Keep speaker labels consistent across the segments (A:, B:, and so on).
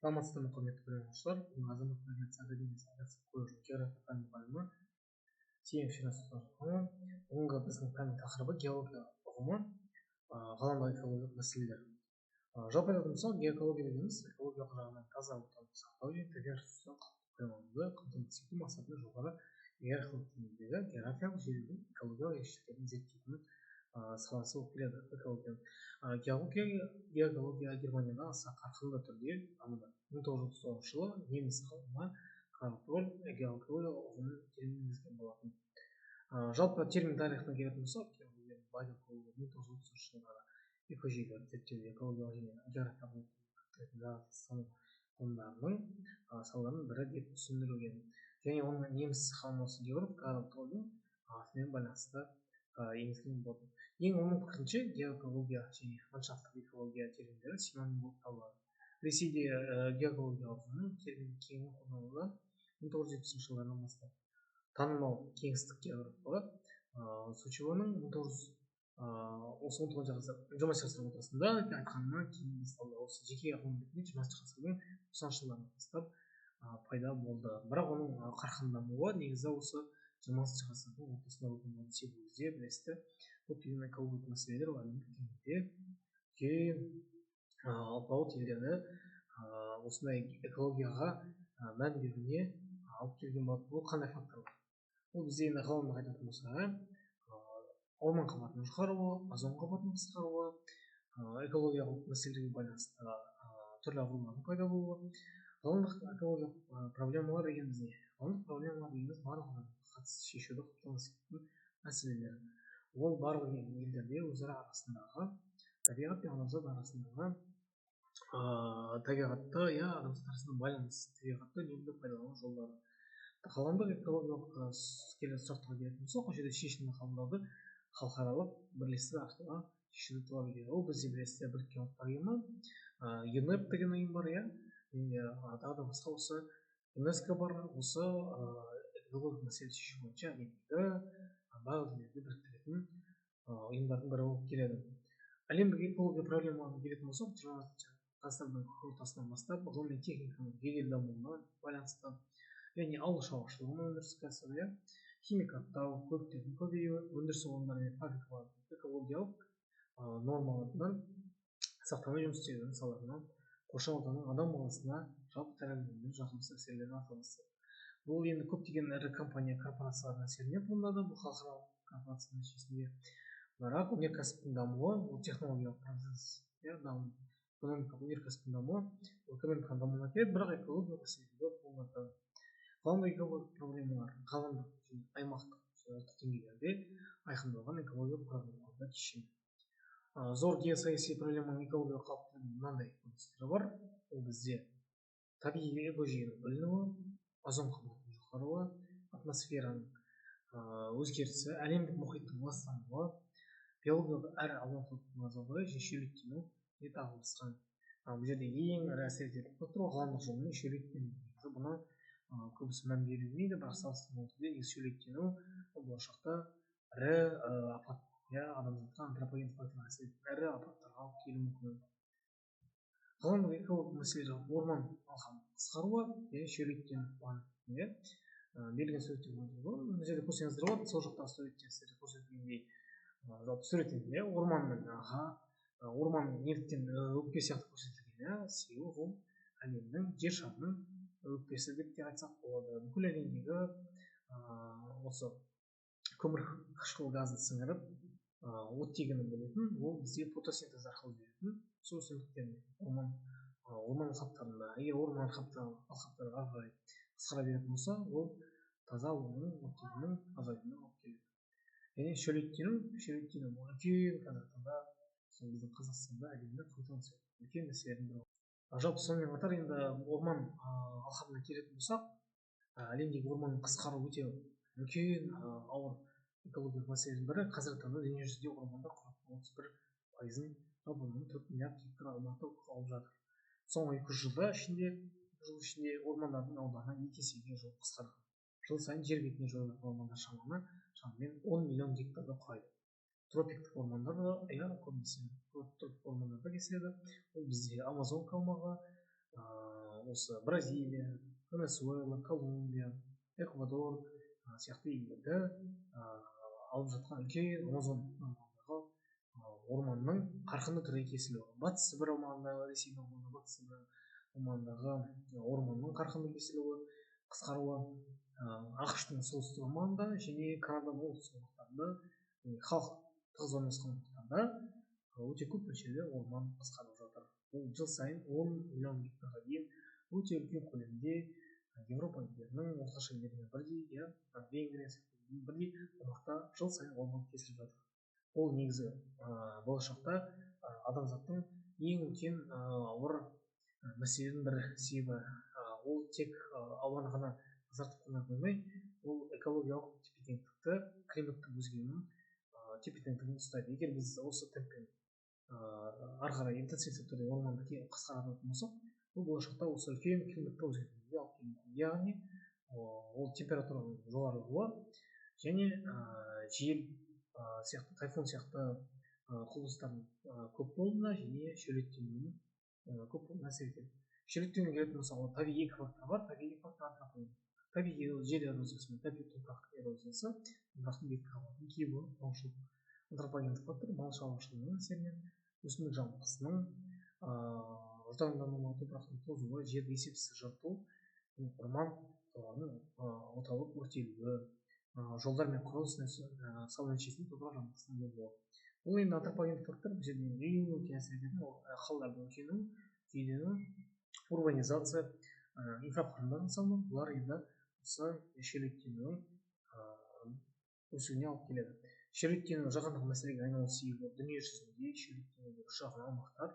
A: Саламатсыздар ма, құрметті көрермендер. Азаматтық авиация академиясы авиация колледжінің география пәні мұғалімі Сеев Шерасов. Бүгінгі біздің пәннің тақырыбы геология ұғымы, ғаламдағы экологиялық мәселелер. Жалпы айтатын болсақ, геокология дегеніміз экологиялық жағынан таза ортаны сақтау және табиғат ресурстарын қорғауды қамтамасыз ету мақсатында жоғары иерархиялық деңгейдегі географиялық жүйелердің экологиялық ерекшеліктерін зерттейтін саласы болып келеді. Геология Германияда аса қарқынды түрде дамыды. 1930 жылы неміс ғалымы Карл Троль геология ұғымын термин болатын. Жалпы термин тарихына келетін болсақ, геология 1930 жылдары экожүйелерді зерттеу экологиялық және географиялық ғылымдарының салаларының бірі деп түсіндірілген. Және оның неміс ғалымы географ Карл Трольдің атымен байланысты енгізілген болды. Ең оның пікірінше геология және ландшафттық экология терминдері синоним болып табылады. Ресейде геология ұғымының термині кеңінен қолданылуда 1970 жылдардан бастап. Танымал кеңістік географы Сучевоның 19 ғасыр ортасында айтқанына кейін басталды. Осы жеке ғылым ретінде 20 ғасырдың 90 жылдарынан бастап пайда болды. Бірақ оның қарқынды дамуы негізі осы 20 ғасырдың ортасында өткен сегізде білесіздер. Көптеген экологиялық мәселелер әлемдік деңгейде алпауыт елдерді осындай экологияға мән беруіне алып келген болады. Бұл қандай факторлар? Бұл бізде енді ғылымда айтатын болсақ, орман қабатының жұқаруы, озон қабатының қысқаруы, экологиялық мәселелерге байланысты түрлі аурулардың пайда болуы. Ғылымдық экологиялық проблемалар дегеніміз не? Ғылымдық проблемалар дегеніміз барлық адамға қатысты шешуді қамтамасыз ететін мәселелер. Ол барлық елдерде өзара арасындағы табиғат пен адамзат арасындағы табиғатты, адамзат арасында байланыс, табиғатты үнемді пайдалану жолдары. Ғаламдық экологиялық келесі сұрақтарға келетін болсақ, ол жерде шешімді қабылдауды халықаралық бірлестік арқылы шешуді талап етеді. Ол бізде білесіздер Біріккен ұлттар ұйымы, ЮНЕП деген ұйым бар, тағы да басқа осы ЮНЕСКО бар, осы экологиялық мәселені шешу бойынша әлемдегі барлық елдерді біріктіретін ұйымдардың бірі болып келеді. Әлемдік экология проблемаларына келетін болсақ, 20 ғасырдың ортасынан бастап ғылым мен техниканың жедел дамуына байланысты және ауыл шаруашылығы өндірісі, химикаттау, көліктердің көбеюі, өндіріс орындары мен фабрикалардың экологиялық нормалардан сақтамай жұмыс істеудің салдарынан қоршаған ортаның адам баласына жалпы тәрбиеленуіне жағымсыз әсерлері аталысы. Бұл енді көптеген ірі компания корпорациялардың әсерінен туындады. Бұл халықаралық корпорация нәтижесінде. Бірақ өнеркәсіптің дамуы, ол технологиялық процесс, өнеркәсіптің дамуы, экономиканың дамуына келеді, бірақ экологиялық мәселелерді туындатады. Ғаламдық экологиялық проблемалар ғаламдық және аймақтық ұлттық деңгейлерде айқындалған экологиялық проблемалардың кешені. Зор геосаяси проблеманың экологиялық қалыптылығының мынандай көріністері бар. Ол бізде табиғи экожүйенің бүлінуі, озон қабатының жұқаруы, атмосфераның өзгерісі, әлемдік мұхиттың ластануы, биологиялық әрі алуан азалығы және шөлейттену тағы басқа. Бұл жерде ең ірі әсер ететін фактор ғаламдық жолмен шөлейттену. Бұны көбісі мән берілмейді, бірақ салыстырмалы түрде шөлейттену болашақта ірі апат, адамзатқа антропоген факторлар әсер ететін ірі апаттарға алып келуі мүмкін. Ғаламдық экологиялық мәселелер орман алқабының қысқаруы және шөлейттену. Берілген суреттер бұл жерде көрсеңіздер болады, сол жақтағы суреттерде көрсетілгендей суретінде орманның неліктен өкпе сияқты көрсетілген, себебі ол әлемнің жер шарының өкпесі деп те айтсақ болады. Бүкіл әлемдегі осы көмір қышқыл газын сіңіріп оттегінің бөлетін, ол бізде фотосинтез арқылы беретін су өсімдіктердің орман алқаптарында. Егер орман алқаптары ары қарай қысқара беретін болса, ол таза оның оттегінің азаюына алып келеді. Және шөлейттену үлкен қазіргі біздің Қазақстанда әлемде қамтамасыз ететін үлкен мәселелердің бірі. Жалпы сонымен қатар енді орман алқабына келетін болсақ, әлемдегі орманның қысқаруы өте үлкен ауыр экологиялық мәселенің бірі. Қазіргі таңда дүниежүзінде ормандар 31%-ын, жалпы 4 миллиард гектар аумақты алып жатыр. Соңғы 200 жыл ішінде ормандардың ауданы 2 есеге жуық қысқарған. Жыл сайын жер бетіне жойылатын ормандар шамамен 10 миллион гектарды құрайды. Тропиктік ормандар көбінесе тропиктік ормандарда кесіледі. Ол бізде Амазонка аумағы, осы Бразилия, Венесуэла, Колумбия, Эквадор сияқты елдерді алып жатқан үлкен Амазон орманның қарқынды түрде кесілуі. Батыс Сібір аумағындағы Ресейдің аумағында батыс Сібір аумағындағы орманның қарқынды кесілуі, қысқаруы, ақш-тың солтүстік аумағында және Канаданың оңтүстік аумақтарында, халық тығыз орналасқан аймақтарда өте көп мөлшерде орман қысқарып жатыр. Бұл жыл сайын 10 миллион гектарға дейін өте үлкен көлемде Европа елдерінің орташа елдерімен бірдей, Венгрия сияқты бірдей аумақта жыл сайын орман кесіліп жатыр. Ол негізі болашақта адамзаттың ең үлкен ауыр мәселенің бір себебі. Ол тек ауаны ғана тазартып қана қоймай, ол экологиялық тепе-теңдікті, климаттың өзгеруінің тепе-теңдігін ұстайды. Егер біз осы темппен ары қарай интенсивті түрде орманды қысқартатын болсақ, бұл болашақта осы үлкен климаттық өзгерулерге алып келуі мүмкін. Яғни ол температураның жоғарылауы және жел сияқты, тайфун сияқты құбылыстардың көп болуына және шөлейттенуінің көп болуына әсер етеді. Шөлейттенуге келетін болсақ, табиғи фактор бар. Табиғи фактор антропоген. Табиғи жер эрозиясы мен табиғи топырақ эрозиясы, топырақтың беткі қабатының кебуі, таушылық. Антропогендік фактор мал шаруашылығының әсерінен өсімдік жамылғысының ортаңдануы, топырақтың тозуы, жерді есепсіз жырту, орман оталып өртелуі, жолдар мен құрылыс салу нәтижесінде топырақ жамылғысының болуы. Бұл енді антропогендік фактор бұл жерде ең үлкен әсер ететін қалалардың үлкену, күйлену, урбанизация, инфрақұрылымдардың салыну, бұлар енді осы шөлейттенудің өсуіне алып келеді. Шөлейттену жаһандық мәселеге айналу себебі дүние жүзінде шөлейттенуге ұшыраған аумақтар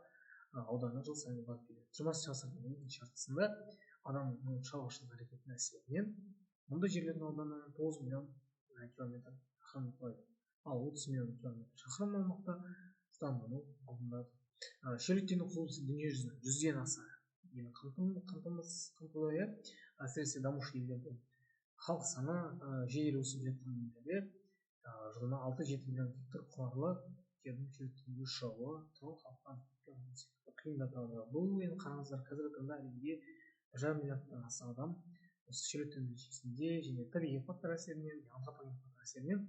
A: ауданы жыл сайын ұлғайып келеді. 20 ғасырдың екінші жартысында адамның шаруашылық әрекетінің әсерінен мұндай жерлердің ауданы 9 миллион километр шақырымды құрайды. Ал 30 миллион километр шақырым аумақта тұтануының алдында. Шөлейттену құбылысы дүние жүзінің 100-ден аса елін қамтыды. Әсіресе дамушы елдерде халық саны жедел өсіп жатқан елдерде жылына 6-7 миллион гектар құнарлы жердің шөлейттенуге ұшырауы тұрғын халықтан қиындатады. Бұл енді қараңыздар, қазіргі таңда әлемде 1,5 миллиардтан аса адам осы шөлейттену нәтижесінде және табиғи фактор әсерінен, антропогендік фактор әсерінен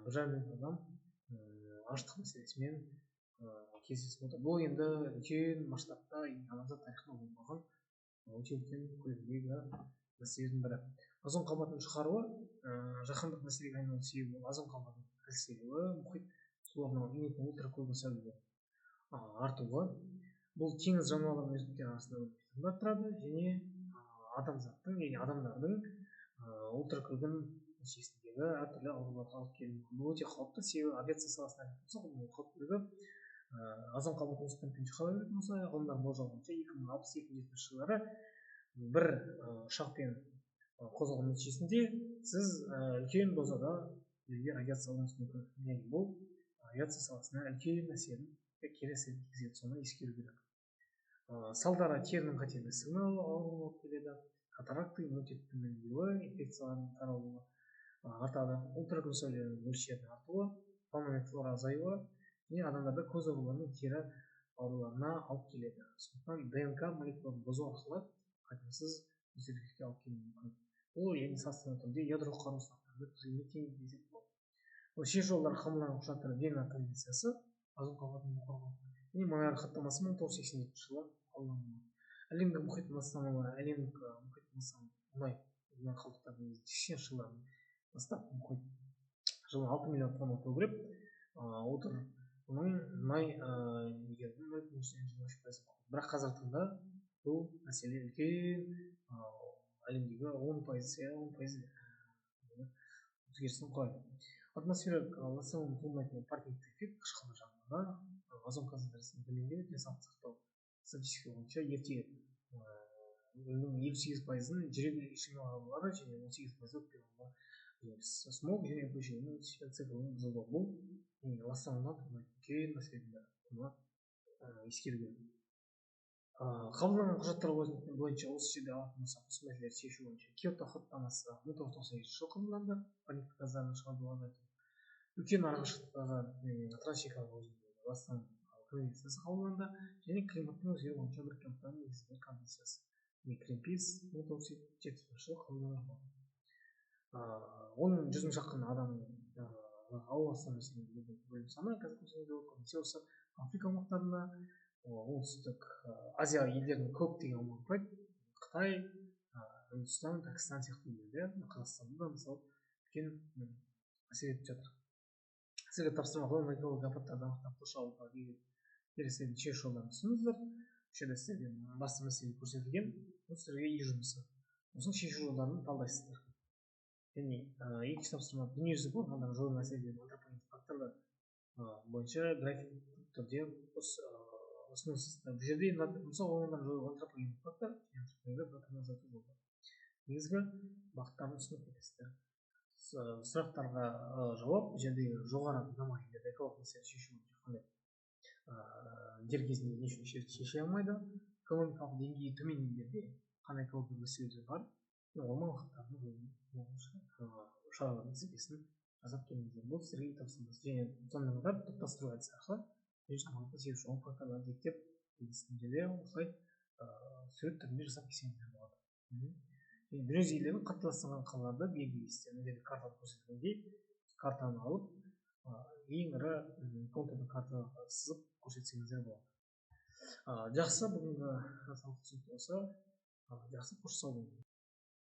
A: 1,5 миллион адам аштық мәселесімен кездесіп отыр. Бұл енді үлкен масштабта адамзат тарихында болмаған өте үлкен көлемдегі мәселенің бірі. Озон қабатының жұқаруы жаһандық мәселеге айналу себебі озон қабатының әлсіреуі, мұхит суларынан енетін ультракүлгін сәулелер артуы. Бұл теңіз жануарлары мен өсімдіктер арасында өлшемді тұрады және адамзаттың және адамдардың ультракүлгін нәтижесіндегі әртүрлі ауруларға алып келуі мүмкін. Бұл өте қауіпті, себебі авиация саласына айтсақ, бұл қауіптілігі озон қабаты осы темппен жұқа беретін болса, ғалымдар болжауынша 2060-2070 жылдары бір ұшақпен қозғалған нәтижесінде сіз үлкен дозада елге радиация алуыңыз мүмкін. Яғни бұл авиация саласына үлкен әсерін кері әсерін тигізеді, соны ескеру керек. Салдары терінің қатерлі ісігінің ауруы болып келеді, катаракта, иммунитеттің төмендеуі, инфекциялардың таралуы артады, ультракүлгін сәулелерінің мөлшерінің артуы, фауна мен флора азаюы және адамдарда көз аурулары мен тері ауруларына алып келеді. Сондықтан ДНК молекулаларын бұзу арқылы қатерсіз өзгергіштікке алып келуі мүмкін. Бұл енді салыстырмалы түрде ядролық қару сынақтарында түзілуіне тең десек болады. Шеш жолдары қабылданған құжаттары Вена конвенциясы, озон қабатын қорғау және Монреаль хаттамасы 1987 жылы қабылданған. Әлемдік мұхит ластануы, әлемдік мұхит мұнай қалдықтарының 80 жылдан бастап мұхит жылына 6 миллион тонна төгіліп отыр. Оның мұнай игерудың 0,23%. Бірақ қазіргі таңда бұл мәселе үлкен әлемдегі 10% өзгерісін құрайды. Атмосфералық ластануын туындайтын парниктік эффект қышқылды жағдайда озон концентрациясының төмендеуі денсаулық сақтау статистика бойынша ерте өлімнің 58%-ын жүрек ишемия аурулары және 18% өкпе аурулары, смог және көшенің циклінің бұзылуы. Бұл ластанудан туындайтын үлкен мәселелер, бұны ескеру керек. Қабылданған құжаттар бойынша осы жерде алатын болсақ, осы мәселелерді шешу бойынша Киото хаттамасы 1997 жылы қабылданды. Парниктік газдардың шығарылуын азайту, үлкен арақашықтықтағы трансшекаралық өзендерде ластану конвенциясы қабылданды және климаттың өзгеруі бойынша Біріккен ұлттар ұйымының негізгі конвенциясы Greenpeace 1971 жылы қабылданған. Оның 100 мың шаққан адамның ауа ластануының бөлім саны көбінесе осы Африка аумақтарында, оңтүстік Азия елдерінің көптеген аумағын құрайды. Қытай, Үндістан, Пәкістан сияқты елдерде, Қазақстанда да мысалы үлкен әсер етіп жатыр. Сізге тапсырма ғылыми экологиялық апаттардан анықтап қоршауға келесілердің шешу жолдарын түсіндіңіздер. Осы жерде сіздерге басты мәселе көрсетілген, бұл сіздерге үй жұмысы. Осының шешу жолдарын талдайсыздар. Және екінші тапсырма дүниежүзілік ормандардың жойылу мәселелерін антропогендік факторлар бойынша график түрде ұсынылсыздар. Бұл жерде мысалы ормандардың жойылу антропогендік фактор негізгі бағыттарын ұсынып кетесіздер. Сұрақтарға жауап бұл жердегі жоғары дамыған елдерде экологиялық мәселе шешу қандай дер кезінде шеше алмайды. Экономикалық деңгейі төмен елдерде қандай экологиялық мәселелер бар, орман алқаптарының шаралардың тізбесін жасап келіңіздер. Бұл сіздерге тапсырмасы. Және сонымен қатар топтастыру әдісі арқылы оң факторларды зерттеп жерде осылай сурет түрінде жасап келсеңіздер болады. Дүниежүзі елдерінің қатты ластанған қалаларды белгілейсіздер. Мына жерде картада көрсетілгендей картаны алып ең ірі контурды картаға сызып көрсетсеңіздер болады. Жақсы, бүгінгі сабақ түсінікті болса, жақсы, қош сау болыңыз.